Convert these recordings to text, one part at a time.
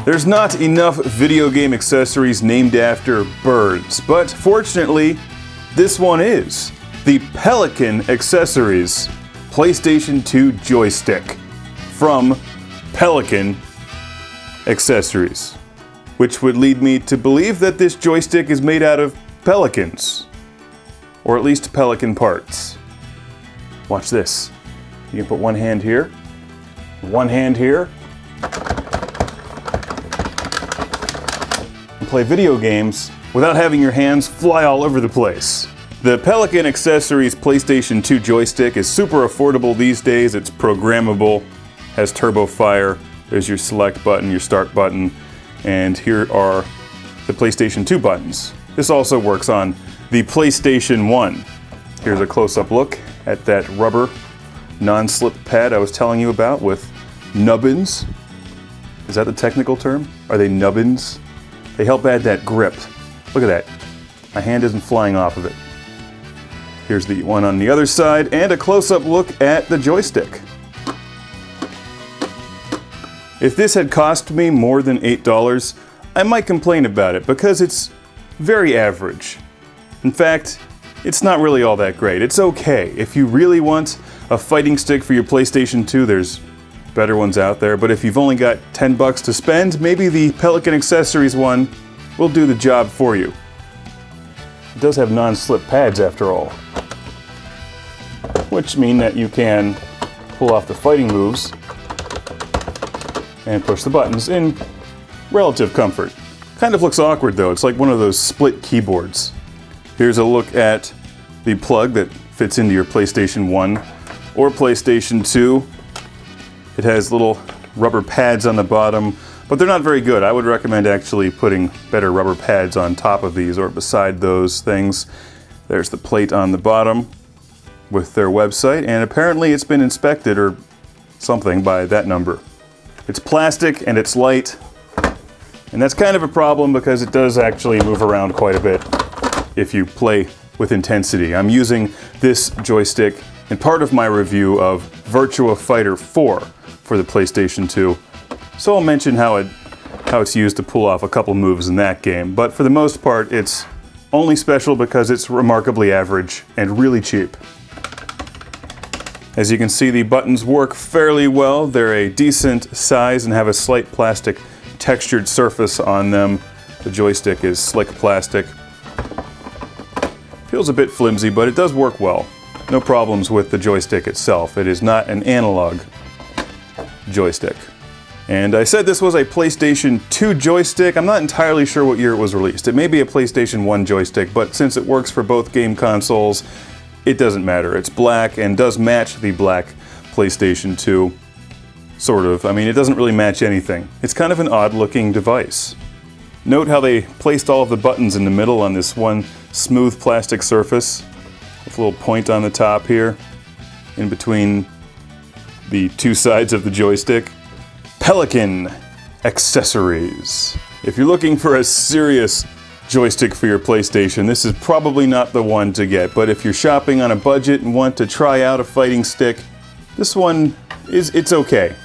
There's not enough video game accessories named after birds, but fortunately, this one is the Pelican Accessories PlayStation 2 Joystick from Pelican Accessories, which would lead me to believe that this joystick is made out of pelicans, or at least pelican parts. Watch this. You can put one hand here, one hand here, and play video games without having your hands fly all over the place. The Pelican Accessories PlayStation 2 joystick is super affordable these days. It's programmable, has turbo fire. There's your select button, your start button, and here are the PlayStation 2 buttons. This also works on the PlayStation 1. Here's a close-up look at that rubber non-slip pad I was telling you about with nubbins. Is that the technical term? Are they nubbins? They help add that grip. Look at that. My hand isn't flying off of it. Here's the one on the other side, and a close-up look at the joystick. If this had cost me more than $8, I might complain about it because it's very average. In fact, it's not really all that great. It's okay. If you really want a fighting stick for your PlayStation 2, there's better ones out there, but if you've only got $10 to spend, maybe the Pelican Accessories one will do the job for you. It does have non-slip pads after all, which mean that you can pull off the fighting moves and push the buttons in relative comfort. Kind of looks awkward though, it's like one of those split keyboards. Here's a look at the plug that fits into your PlayStation 1 or PlayStation 2. It has little rubber pads on the bottom, but they're not very good. I would recommend actually putting better rubber pads on top of these or beside those things. There's the plate on the bottom with their website, and apparently it's been inspected or something by that number. It's plastic and it's light, and that's kind of a problem because it does actually move around quite a bit if you play with intensity. I'm using this joystick in part of my review of Virtua Fighter 4 for the PlayStation 2, so I'll mention how it's used to pull off a couple moves in that game, but for the most part it's only special because it's remarkably average and really cheap. As you can see, the buttons work fairly well. They're a decent size and have a slight plastic textured surface on them. The joystick is slick plastic. Feels a bit flimsy, but it does work well. No problems with the joystick itself. It is not an analog joystick. And I said this was a PlayStation 2 joystick. I'm not entirely sure what year it was released. It may be a PlayStation 1 joystick, but since it works for both game consoles, it doesn't matter. It's black and does match the black PlayStation 2. Sort of. I mean, it doesn't really match anything. It's kind of an odd-looking device. Note how they placed all of the buttons in the middle on this one smooth plastic surface with a little point on the top here in between the two sides of the joystick. Pelican Accessories. If you're looking for a serious joystick for your PlayStation, this is probably not the one to get, but if you're shopping on a budget and want to try out a fighting stick, this one it's okay.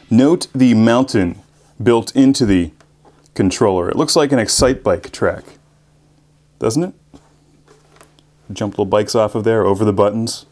Note the mountain built into the controller. It looks like an Excite Bike track, doesn't it? Jump little bikes off of there over the buttons.